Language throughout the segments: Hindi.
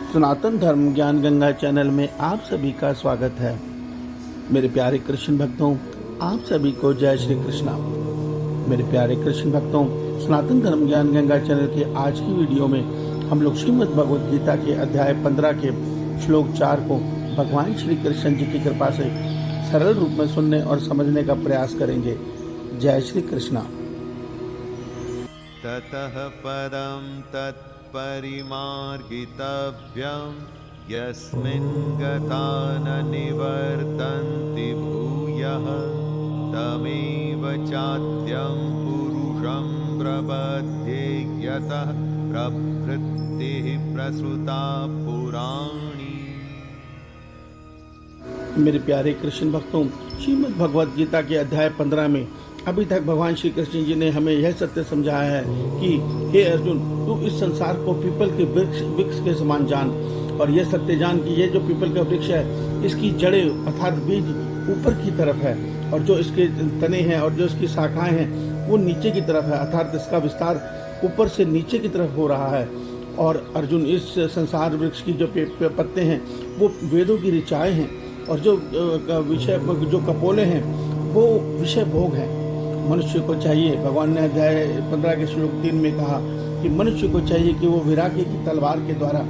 सनातन धर्म ज्ञान गंगा चैनल में आप सभी का स्वागत है। मेरे प्यारे कृष्ण भक्तों, आप सभी को जय श्री कृष्णा। मेरे प्यारे कृष्ण भक्तों, सनातन धर्म ज्ञान गंगा चैनल के आज की वीडियो में हम लोग श्रीमद् भगवद गीता के अध्याय 15 के श्लोक 4 को भगवान श्री कृष्ण जी की कृपा से सरल रूप में सुनने और समझने का प्रयास करेंगे। जय श्री कृष्णा। ततः पदं तत्परिमार्गितव्यं यस्मिन् गता न निवर्तन्ति भूयः तमेव चाद्यं पुरुषं प्रपद्ये यतः प्रवृत्तिः प्रसृता पुराणी। मेरे प्यारे कृष्ण भक्तों, श्रीमद् भगवद गीता के अध्याय 15 में अभी तक भगवान श्री कृष्ण जी ने हमें यह सत्य समझाया है कि हे अर्जुन, तू इस संसार को पीपल के वृक्ष के समान जान, और यह सत्य जान कि ये जो पीपल का वृक्ष है, इसकी जड़ें अर्थात बीज ऊपर की तरफ है, और जो इसके तने हैं और जो इसकी शाखाएं हैं वो नीचे की तरफ है, अर्थात इसका विस्तार ऊपर से नीचे की तरफ हो रहा है। और अर्जुन, इस संसार वृक्ष की जो पत्ते हैं वो वेदों की ऋचाएँ हैं, और जो विषय जो कपोले हैं वो विषय भोग हैं। मनुष्य को चाहिए, भगवान ने अध्याय 15 के श्लोक 3 में कहा कि मनुष्य को चाहिए कि वो विराग्य की तलवार के द्वारा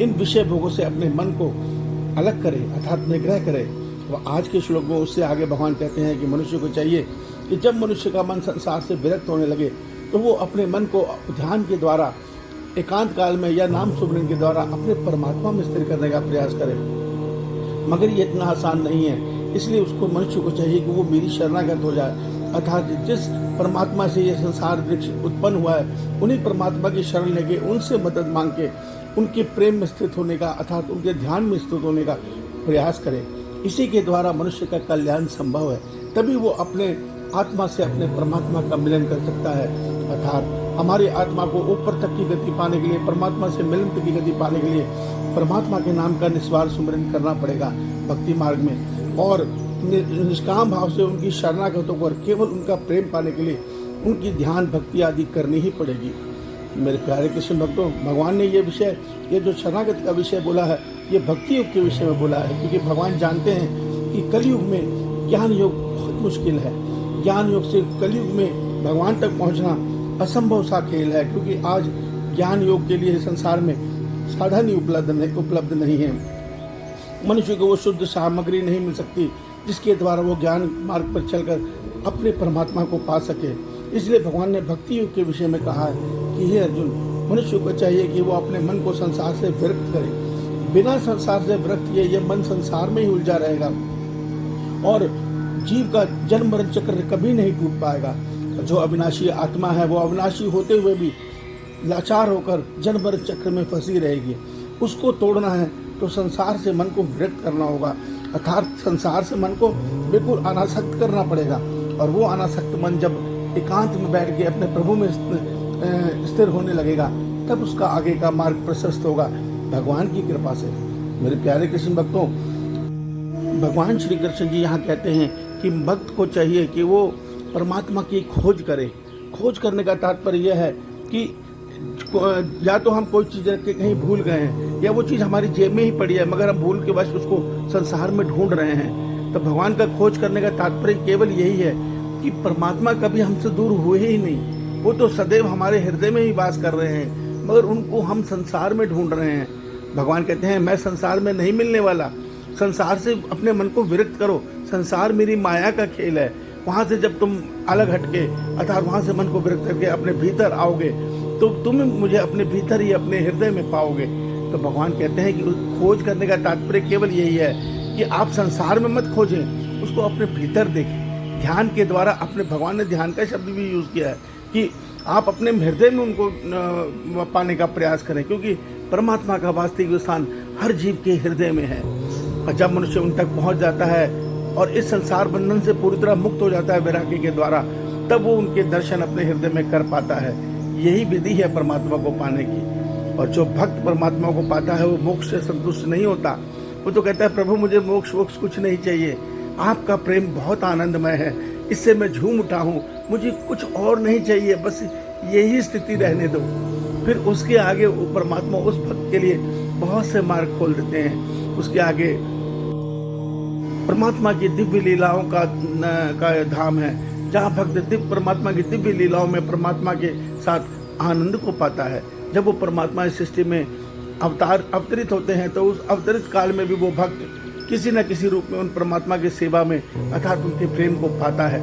इन विषय भोगों से अपने मन को अलग करे, अर्थात निग्रह करे। तो आज के श्लोक में उससे आगे भगवान कहते हैं कि मनुष्य को चाहिए कि जब मनुष्य का मन संसार से विरक्त होने लगे तो वो अपने मन को ध्यान के द्वारा एकांत काल में या नाम सुमरन के द्वारा अपने परमात्मा में स्थिर करने का प्रयास करे। मगर ये इतना आसान नहीं है, इसलिए उसको मनुष्य को चाहिए कि वो मेरी शरणागत हो जाए, अर्थात जिस परमात्मा से ये संसार वृक्ष उत्पन्न हुआ है उन्हीं परमात्मा की शरण लेके उनसे मदद मांग के उनके प्रेम में स्थित होने का, अर्थात उनके ध्यान में स्थित होने का प्रयास करे। इसी के द्वारा मनुष्य का कल्याण संभव है, तभी वो अपने आत्मा से अपने परमात्मा का मिलन कर सकता है। अर्थात हमारी आत्मा को ऊपर तक की गति पाने के लिए, परमात्मा से मिलन तक की गति पाने के लिए परमात्मा के नाम का निस्वार्थ सुमिरन करना पड़ेगा भक्ति मार्ग में, और निष्काम भाव से उनकी शरणागतों को केवल उनका प्रेम पाने के लिए उनकी ध्यान भक्ति आदि करनी ही पड़ेगी। मेरे प्यारे कृष्ण भक्तों, भगवान ने ये जो शरणागत का विषय बोला है, ये भक्ति योग के विषय में बोला है, क्योंकि भगवान जानते हैं कि कलयुग में ज्ञान योग बहुत मुश्किल है। ज्ञान योग से कलयुग में भगवान तक पहुंचना असंभव सा खेल है, क्योंकि आज ज्ञान योग के लिए संसार में साधन ही उपलब्ध नहीं है। मनुष्य को वो शुद्ध सामग्री नहीं मिल सकती जिसके द्वारा वो ज्ञान मार्ग पर चलकर अपने परमात्मा को पा सके। इसलिए भगवान ने भक्ति योग के विषय में कहा है कि हे अर्जुन, मनुष्य को चाहिए कि वो अपने मन को संसार से विरक्त करे। बिना संसार से विरक्त किए ये मन संसार में ही उलझा रहेगा और जीव का जन्म मरण चक्र कभी नहीं टूट पाएगा। जो अविनाशी आत्मा है वो अविनाशी होते हुए भी लाचार होकर जन्म मरण चक्र में फंसी रहेगी। उसको तोड़ना है तो संसार से मन को विरक्त करना होगा, अर्थात संसार से मन को बिल्कुल अनासक्त करना पड़ेगा। और वो अनासक्त मन जब एकांत में बैठ के अपने प्रभु में स्थिर होने लगेगा, तब उसका आगे का मार्ग प्रशस्त होगा भगवान की कृपा से। मेरे प्यारे कृष्ण भक्तों, भगवान श्री कृष्ण जी यहाँ कहते हैं कि भक्त को चाहिए कि वो परमात्मा की खोज करे। खोज करने का तात्पर्य यह है कि या तो हम कोई चीज़ रख के कहीं भूल गए हैं, या वो चीज़ हमारी जेब में ही पड़ी है मगर हम भूल के वश उसको संसार में ढूंढ रहे हैं। तो भगवान का खोज करने का तात्पर्य केवल यही है कि परमात्मा कभी हमसे दूर हुए ही नहीं, वो तो सदैव हमारे हृदय में ही वास कर रहे हैं, मगर उनको हम संसार में ढूंढ रहे हैं। भगवान कहते हैं, मैं संसार में नहीं मिलने वाला, संसार से अपने मन को विरक्त करो। संसार मेरी माया का खेल है, वहाँ से जब तुम अलग हटके, अर्थात वहाँ से मन को विरक्त करके अपने भीतर आओगे तो तुम मुझे अपने भीतर ही अपने हृदय में पाओगे। तो भगवान कहते हैं कि खोज करने का तात्पर्य केवल यही है कि आप संसार में मत खोजें, उसको अपने भीतर देखें। ध्यान के द्वारा अपने, भगवान ने ध्यान का शब्द भी यूज़ किया है कि आप अपने हृदय में उनको पाने का प्रयास करें, क्योंकि परमात्मा का वास्तविक स्थान हर जीव के हृदय में है। और जब मनुष्य उन तक पहुँच जाता है और इस संसार बंधन से पूरी तरह मुक्त हो जाता है वैराग्य के द्वारा, तब वो उनके दर्शन अपने हृदय में कर पाता है। यही विधि है परमात्मा को पाने की। और जो भक्त परमात्मा को पाता है वो मोक्ष से संतुष्ट नहीं होता, वो तो कहता है, प्रभु मुझे मोक्ष कुछ नहीं चाहिए, आपका प्रेम बहुत आनंदमय है, इससे मैं झूम उठा हूँ, मुझे कुछ और नहीं चाहिए, बस यही स्थिति रहने दो। फिर उसके आगे वो परमात्मा उस भक्त के लिए बहुत से मार्ग खोल देते हैं। उसके आगे परमात्मा की दिव्य लीलाओं का धाम है, जहाँ भक्त परमात्मा की दिव्य लीलाओं में परमात्मा के साथ आनंद को पाता है। जब वो परमात्मा इस सृष्टि में अवतरित होते हैं तो उस अवतरित काल में भी वो भक्त किसी न किसी रूप में उन परमात्मा की सेवा में अर्थात उनके प्रेम को पाता है।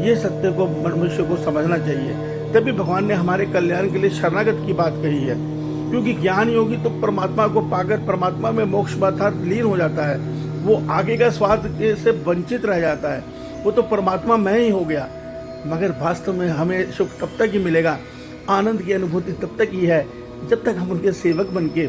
ये सत्य को मनुष्य को समझना चाहिए। तभी भगवान ने हमारे कल्याण के लिए शरणागत की बात कही है, क्योंकि ज्ञान योगी तो परमात्मा को पाकर परमात्मा में मोक्ष अर्थात लीन हो जाता है। वो आगे का स्वाद से वंचित रह जाता है, वो तो परमात्मा में ही हो गया। मगर वास्तव में हमें सुख तब तक ही मिलेगा, आनंद की अनुभूति तब तक ही है जब तक हम उनके सेवक बनके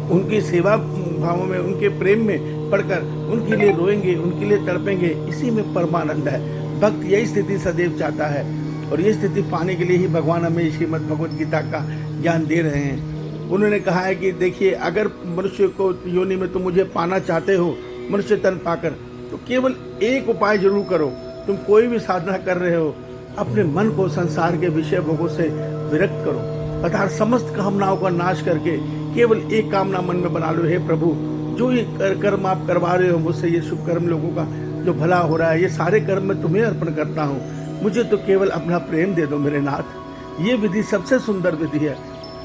उनकी सेवा भावों में, उनके प्रेम में पढ़कर उनके लिए रोएंगे, उनके लिए तड़पेंगे। इसी में परमानंद है। भक्त यही स्थिति सदैव चाहता है, और ये स्थिति पाने के लिए ही भगवान हमें श्रीमद् भगवद गीता का ज्ञान दे रहे हैं। उन्होंने कहा है कि देखिए, अगर मनुष्य को योनि में तुम मुझे पाना चाहते हो, मनुष्य तन पाकर, तो केवल एक उपाय जरूर करो। तुम कोई भी साधना कर रहे हो, अपने मन को संसार के विषय भोगों से विरक्त करो, अर्थात समस्त कामनाओं का नाश करके केवल एक कामना मन में बना लो, हे प्रभु, जो ये कर्म आप करवा रहे हो मुझसे, ये शुभ कर्म लोगों का जो भला हो रहा है, ये सारे कर्म मैं तुम्हें अर्पण करता हूँ। मुझे तो केवल अपना प्रेम दे दो मेरे नाथ। ये विधि सबसे सुंदर विधि है।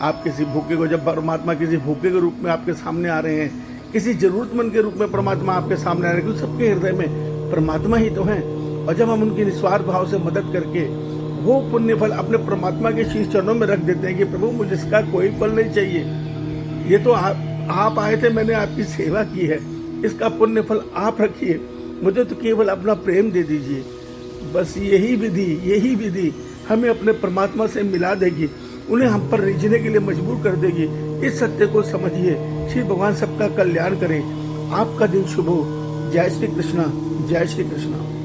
आप किसी भूखे को, जब परमात्मा किसी भूखे के रूप में आपके सामने आ रहे हैं, किसी जरूरतमंद के रूप में परमात्मा आपके सामने आ रहे हैं, क्योंकि सबके हृदय में परमात्मा ही तो हैं। और जब हम उनकी निस्वार्थ भाव से मदद करके वो पुण्य फल अपने परमात्मा के शीश चरणों में रख देते हैं कि प्रभु मुझे इसका कोई फल नहीं चाहिए, ये तो आप आए थे, मैंने आपकी सेवा की है, इसका पुण्य फल आप रखिए, मुझे तो केवल अपना प्रेम दे दीजिए। बस यही विधि हमें अपने परमात्मा से मिला देगी, उन्हें हम पर रिझने के लिए मजबूर कर देगी। इस सत्य को समझिए। श्री भगवान सबका कल्याण करें। आपका दिन शुभ हो। जय श्री कृष्णा, जय श्री कृष्णा।